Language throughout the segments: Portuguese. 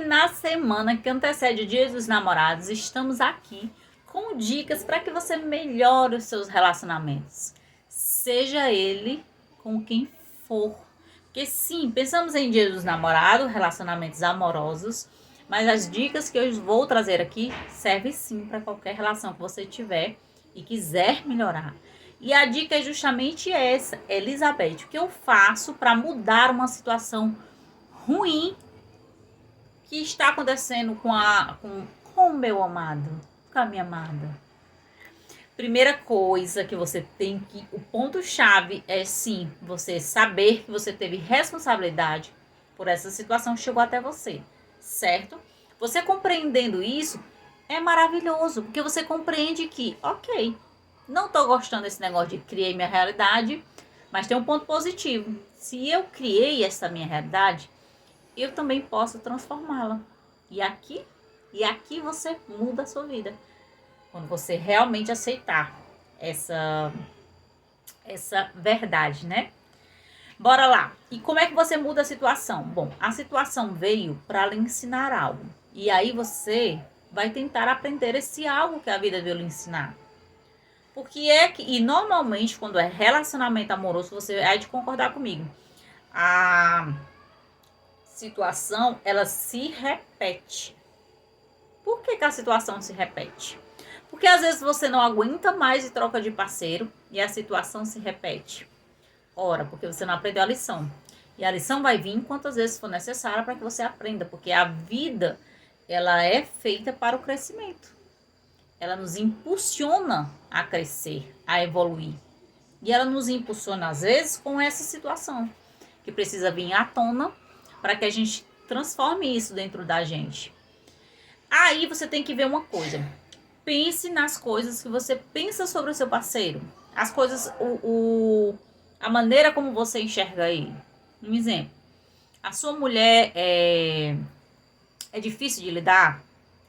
na semana que antecede o Dia dos Namorados, estamos aqui com dicas para que você melhore os seus relacionamentos. Seja ele com quem for. Porque sim, pensamos em Dia dos Namorados, relacionamentos amorosos, mas as dicas que eu vou trazer aqui servem sim para qualquer relação que você tiver e quiser melhorar. E a dica é justamente essa, Elizabeth, o que eu faço para mudar uma situação ruim que está acontecendo com o meu amado, com a minha amada. Primeira coisa que você tem que, o ponto-chave é sim, você saber que você teve responsabilidade por essa situação que chegou até você, certo? Você compreendendo isso é maravilhoso, porque você compreende que, ok, não tô gostando desse negócio de criei minha realidade, mas tem um ponto positivo. Se eu criei essa minha realidade, eu também posso transformá-la. E aqui você muda a sua vida. Quando você realmente aceitar essa verdade, né? Bora lá. E como é que você muda a situação? Bom, a situação veio para lhe ensinar algo. E aí você vai tentar aprender esse algo que a vida veio lhe ensinar. Porque e normalmente quando é relacionamento amoroso, você vai de concordar comigo. A situação, ela se repete. Por que a situação se repete? Porque às vezes você não aguenta mais e troca de parceiro e a situação se repete. Ora, porque você não aprendeu a lição. E a lição vai vir quantas vezes for necessária para que você aprenda, porque a vida, ela é feita para o crescimento. Ela nos impulsiona a crescer, a evoluir. E ela nos impulsiona às vezes com essa situação que precisa vir à tona para que a gente transforme isso dentro da gente. Aí você tem que ver uma coisa. Pense nas coisas que você pensa sobre o seu parceiro. As coisas, a maneira como você enxerga ele. Um exemplo. A sua mulher é difícil de lidar?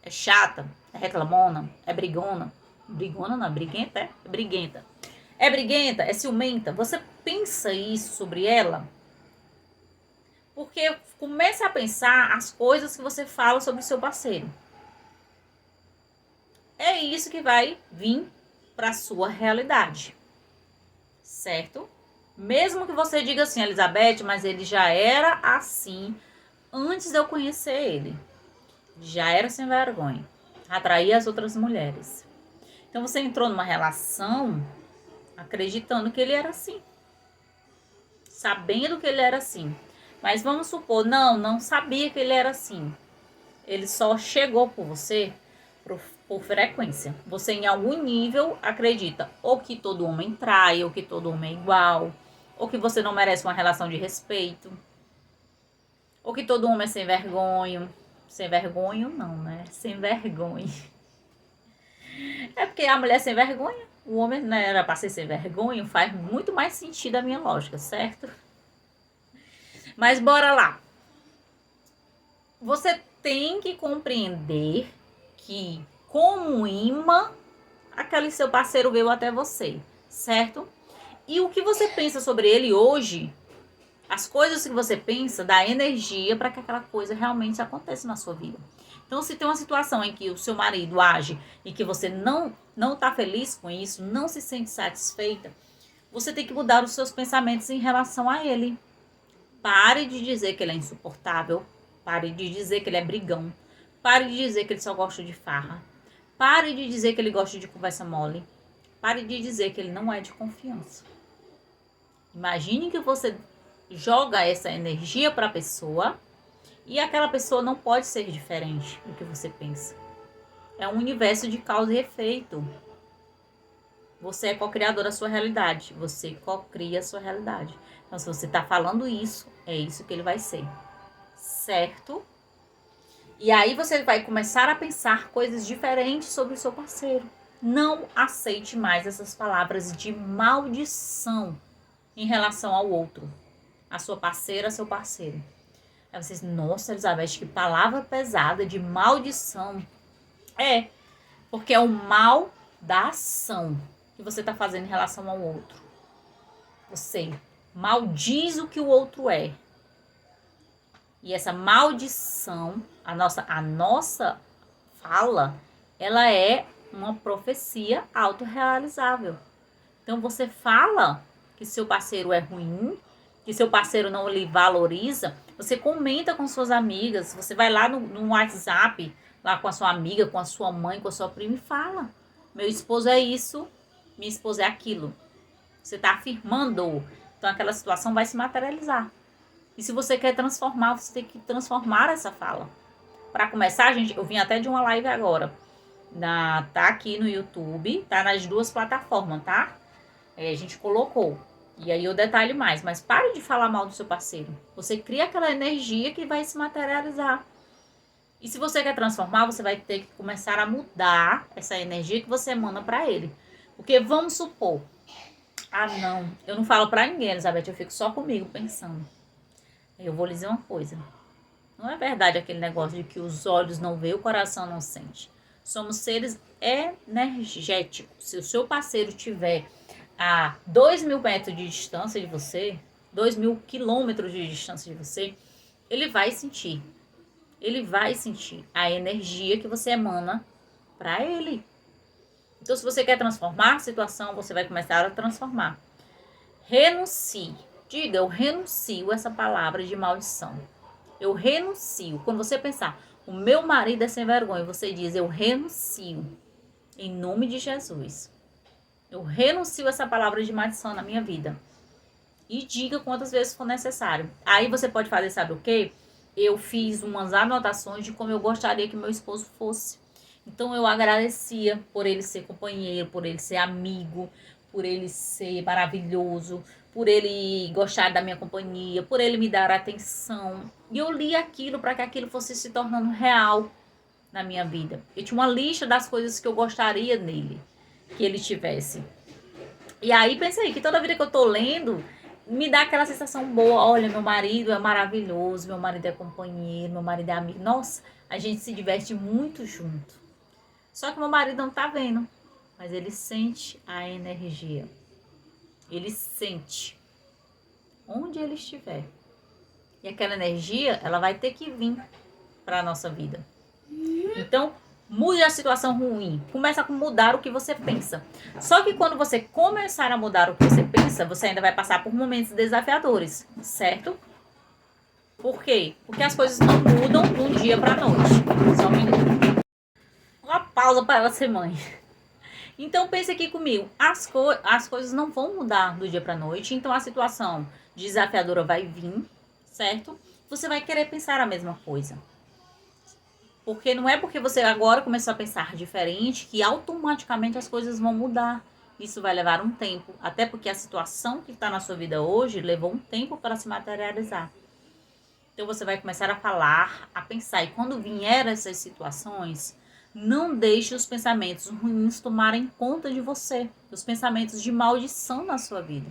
É chata? É reclamona? É brigona? Brigona não, é briguenta? É briguenta. É briguenta? É ciumenta? Você pensa isso sobre ela? Porque comece a pensar as coisas que você fala sobre o seu parceiro. É isso que vai vir para a sua realidade, certo? Mesmo que você diga assim, Elizabeth, mas ele já era assim antes de eu conhecer ele. Já era sem vergonha, atraía as outras mulheres. Então você entrou numa relação acreditando que ele era assim, sabendo que ele era assim. Mas vamos supor, não sabia que ele era assim. Ele só chegou por você por frequência. Você em algum nível acredita ou que todo homem trai, ou que todo homem é igual, ou que você não merece uma relação de respeito, ou que todo homem é sem vergonha. Sem vergonha não, né? Sem vergonha. É porque a mulher é sem vergonha, o homem não era pra ser sem vergonha, faz muito mais sentido a minha lógica, certo? Mas bora lá. Você tem que compreender que, como um imã, aquele seu parceiro veio até você, certo? E o que você pensa sobre ele hoje, as coisas que você pensa, dá energia para que aquela coisa realmente aconteça na sua vida. Então, se tem uma situação em que o seu marido age e que você não está feliz com isso, não se sente satisfeita, você tem que mudar os seus pensamentos em relação a ele. Pare de dizer que ele é insuportável. Pare de dizer que ele é brigão. Pare de dizer que ele só gosta de farra. Pare de dizer que ele gosta de conversa mole. Pare de dizer que ele não é de confiança. Imagine que você joga essa energia para a pessoa e aquela pessoa não pode ser diferente do que você pensa. É um universo de causa e efeito. Você é co-criador da sua realidade. Você co-cria a sua realidade. Então, se você está falando isso, é isso que ele vai ser. Certo? E aí você vai começar a pensar coisas diferentes sobre o seu parceiro. Não aceite mais essas palavras de maldição em relação ao outro. A sua parceira, seu parceiro. Aí vocês, nossa, Elizabeth, que palavra pesada de maldição. É, porque é o mal da ação que você está fazendo em relação ao outro. Você maldiz o que o outro é. E essa maldição, a nossa fala, ela é uma profecia autorrealizável. Então você fala que seu parceiro é ruim, que seu parceiro não lhe valoriza, você comenta com suas amigas, você vai lá no WhatsApp, lá com a sua amiga, com a sua mãe, com a sua prima e fala: meu esposo é isso, minha esposa é aquilo. Você está afirmando. Então aquela situação vai se materializar. E se você quer transformar, você tem que transformar essa fala. Para começar, gente, eu vim até de uma live agora. Tá aqui no YouTube, tá nas duas plataformas, tá? A gente colocou. E aí eu detalho mais. Mas pare de falar mal do seu parceiro. Você cria aquela energia que vai se materializar. E se você quer transformar, você vai ter que começar a mudar essa energia que você emana para ele. Porque vamos supor, não, eu não falo para ninguém, Elizabeth, eu fico só comigo pensando. Eu vou lhe dizer uma coisa. Não é verdade aquele negócio de que os olhos não veem, o coração não sente. Somos seres energéticos. Se o seu parceiro tiver a 2.000 metros de distância de você, 2.000 quilômetros de distância de você, ele vai sentir. Ele vai sentir a energia que você emana para ele. Então, se você quer transformar a situação, você vai começar a transformar. Renuncie. Diga, eu renuncio essa palavra de maldição. Eu renuncio. Quando você pensar, o meu marido é sem vergonha, você diz, eu renuncio. Em nome de Jesus. Eu renuncio essa palavra de maldição na minha vida. E diga quantas vezes for necessário. Aí você pode fazer, sabe o quê? Eu fiz umas anotações de como eu gostaria que meu esposo fosse. Então eu agradecia por ele ser companheiro, por ele ser amigo, por ele ser maravilhoso, por ele gostar da minha companhia, por ele me dar atenção. E eu li aquilo para que aquilo fosse se tornando real na minha vida. Eu tinha uma lista das coisas que eu gostaria nele, que ele tivesse. E aí pensei que toda vida que eu tô lendo, me dá aquela sensação boa. Olha, meu marido é maravilhoso, meu marido é companheiro, meu marido é amigo. Nossa, a gente se diverte muito junto. Só que meu marido não tá vendo, mas ele sente a energia. Ele sente onde ele estiver. E aquela energia, ela vai ter que vir para a nossa vida. Então, mude a situação ruim. Começa a mudar o que você pensa. Só que quando você começar a mudar o que você pensa, você ainda vai passar por momentos desafiadores, certo? Por quê? Porque as coisas não mudam de um dia para a noite. Só um minuto. Uma pausa para ela ser mãe. Então pense aqui comigo, as coisas não vão mudar do dia para a noite, então a situação desafiadora vai vir, certo? Você vai querer pensar a mesma coisa. Porque não é porque você agora começou a pensar diferente que automaticamente as coisas vão mudar. Isso vai levar um tempo, até porque a situação que está na sua vida hoje levou um tempo para se materializar. Então você vai começar a falar, a pensar, e quando vier essas situações, não deixe os pensamentos ruins tomarem conta de você, os pensamentos de maldição na sua vida.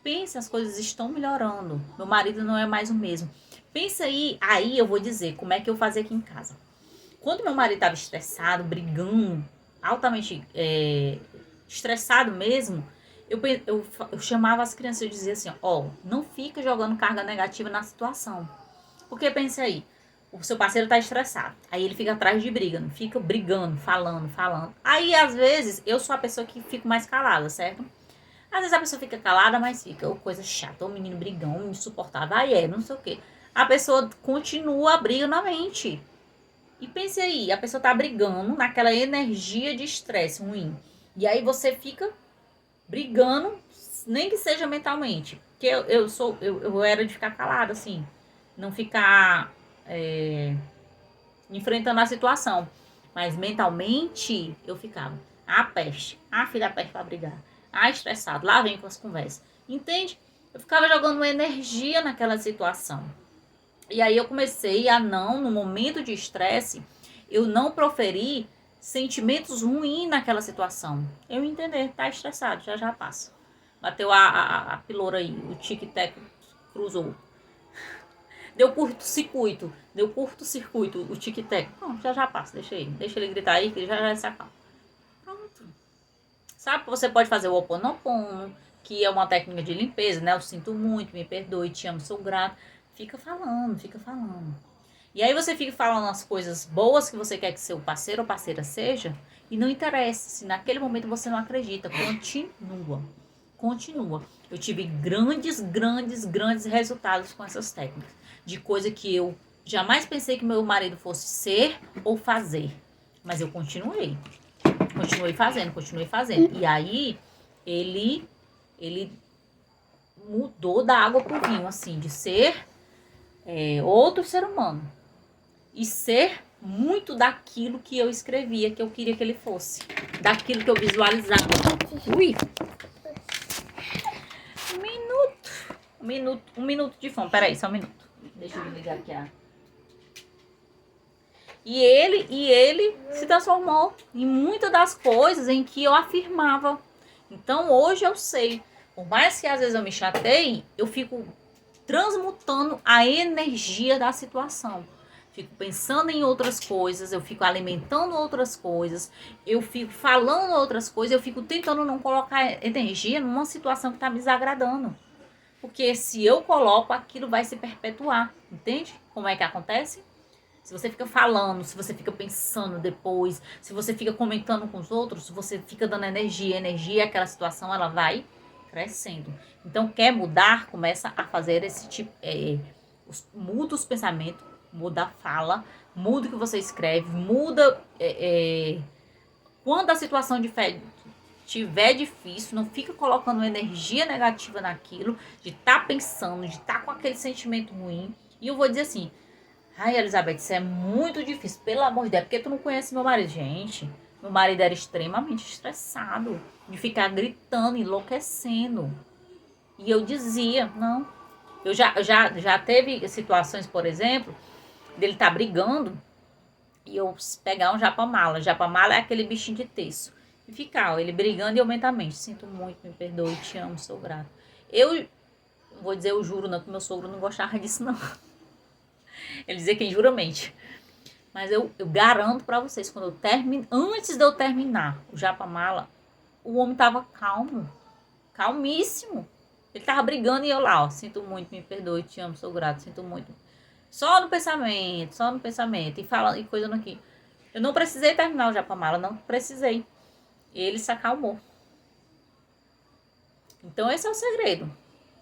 Pense, as coisas estão melhorando, meu marido não é mais o mesmo. Pensa aí eu vou dizer como é que eu fazia aqui em casa. Quando meu marido estava estressado, brigando, altamente estressado mesmo, eu chamava as crianças e dizia assim, não fica jogando carga negativa na situação. Porque pense aí, o seu parceiro está estressado, aí ele fica atrás de briga, não fica brigando, falando. Aí, às vezes, eu sou a pessoa que fico mais calada, certo? Às vezes a pessoa fica calada, mas fica coisa chata, o menino brigão, insuportável, não sei o quê. A pessoa continua a briga na mente. E pense aí, a pessoa tá brigando naquela energia de estresse ruim. E aí você fica brigando, nem que seja mentalmente. Porque eu era de ficar calada, assim. Não ficar enfrentando a situação. Mas mentalmente eu ficava. Peste. Filha da peste pra brigar. Estressado. Lá vem com as conversas. Entende? Eu ficava jogando energia naquela situação. E aí eu comecei no momento de estresse, eu não proferir sentimentos ruins naquela situação. Eu entender, tá estressado, já passa. Bateu a piloura aí, o tic-tac cruzou. Deu curto-circuito, o tic-tac. Não, já passa, deixa ele gritar aí, que ele já se acalma. Pronto. Sabe que você pode fazer o Ho'oponopono, que é uma técnica de limpeza, né? Eu sinto muito, me perdoe, te amo, sou grato. fica falando, fica falando. E aí você fica falando as coisas boas que você quer que seu parceiro ou parceira seja, e não interessa, se naquele momento você não acredita, continua. Eu tive grandes resultados com essas técnicas, de coisa que eu jamais pensei que meu marido fosse ser ou fazer, mas eu continuei fazendo. E aí ele mudou da água pro vinho, assim, de ser outro ser humano e ser muito daquilo que eu escrevia, que eu queria que ele fosse, daquilo que eu visualizava. Ui! Um minuto de fome. Peraí, só um minuto. Deixa eu desligar aqui a... E ele se transformou em muitas das coisas em que eu afirmava. Então hoje eu sei, por mais que às vezes eu me chateie, eu fico transmutando a energia da situação. Fico pensando em outras coisas, eu fico alimentando outras coisas, eu fico falando outras coisas, eu fico tentando não colocar energia numa situação que está me desagradando. Porque se eu coloco, aquilo vai se perpetuar. Entende como é que acontece? Se você fica falando, se você fica pensando depois, se você fica comentando com os outros, se você fica dando energia, aquela situação ela vai crescendo. Então, quer mudar, começa a fazer esse tipo, muda os pensamentos, muda a fala, muda o que você escreve, muda quando a situação tiver difícil, não fica colocando energia negativa naquilo, de estar pensando, de estar com aquele sentimento ruim. E eu vou dizer assim, ai, Elizabeth, isso é muito difícil, pelo amor de Deus, porque tu não conhece meu marido. Gente, meu marido era extremamente estressado, de ficar gritando, enlouquecendo. E eu dizia, não. Eu já teve situações, por exemplo, dele estar brigando e eu pegar um japamala. Japamala é aquele bichinho de terço. E ficar, ó, ele brigando e aumentar a mente. Sinto muito, me perdoe, te amo, sou grato. Eu vou dizer, eu juro, não, que meu sogro não gostava disso, não. Ele dizia quem jura mente. Mas eu garanto pra vocês, quando antes de eu terminar o japamala, o homem tava calmo. Calmíssimo. Ele tava brigando e eu lá, ó, sinto muito, me perdoe, te amo, sou grato, sinto muito. Só no pensamento. E falando e coisa aqui. Eu não precisei terminar o japamala, não precisei. Ele se acalmou. Então esse é o segredo.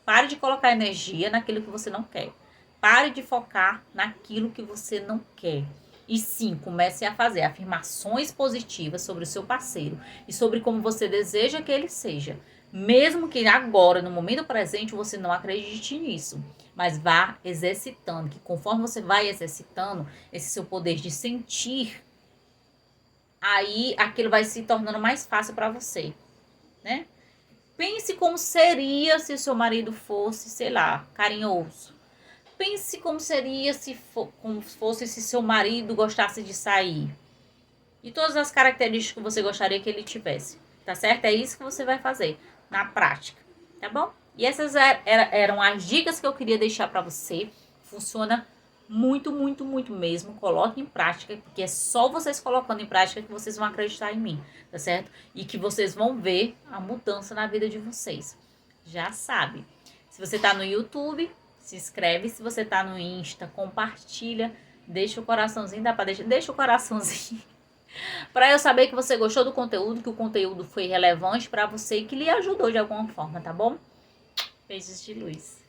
Pare de colocar energia naquilo que você não quer. Pare de focar naquilo que você não quer. E sim, comece a fazer afirmações positivas sobre o seu parceiro e sobre como você deseja que ele seja. Mesmo que agora, no momento presente, você não acredite nisso. Mas vá exercitando, que conforme você vai exercitando esse seu poder de sentir, aí aquilo vai se tornando mais fácil para você, né? Pense como seria se o seu marido fosse, sei lá, carinhoso. Pense como seria como fosse se seu marido gostasse de sair. E todas as características que você gostaria que ele tivesse. Tá certo? É isso que você vai fazer na prática. Tá bom? E essas eram as dicas que eu queria deixar para você. Funciona muito mesmo. Coloque em prática, porque é só vocês colocando em prática que vocês vão acreditar em mim, tá certo? E que vocês vão ver a mudança na vida de vocês. Já sabe. Se você tá no YouTube, se inscreve. Se você tá no Insta, compartilha. Deixa o coraçãozinho, deixa o coraçãozinho. Para eu saber que você gostou do conteúdo, que o conteúdo foi relevante para você e que lhe ajudou de alguma forma, tá bom? Beijos de luz.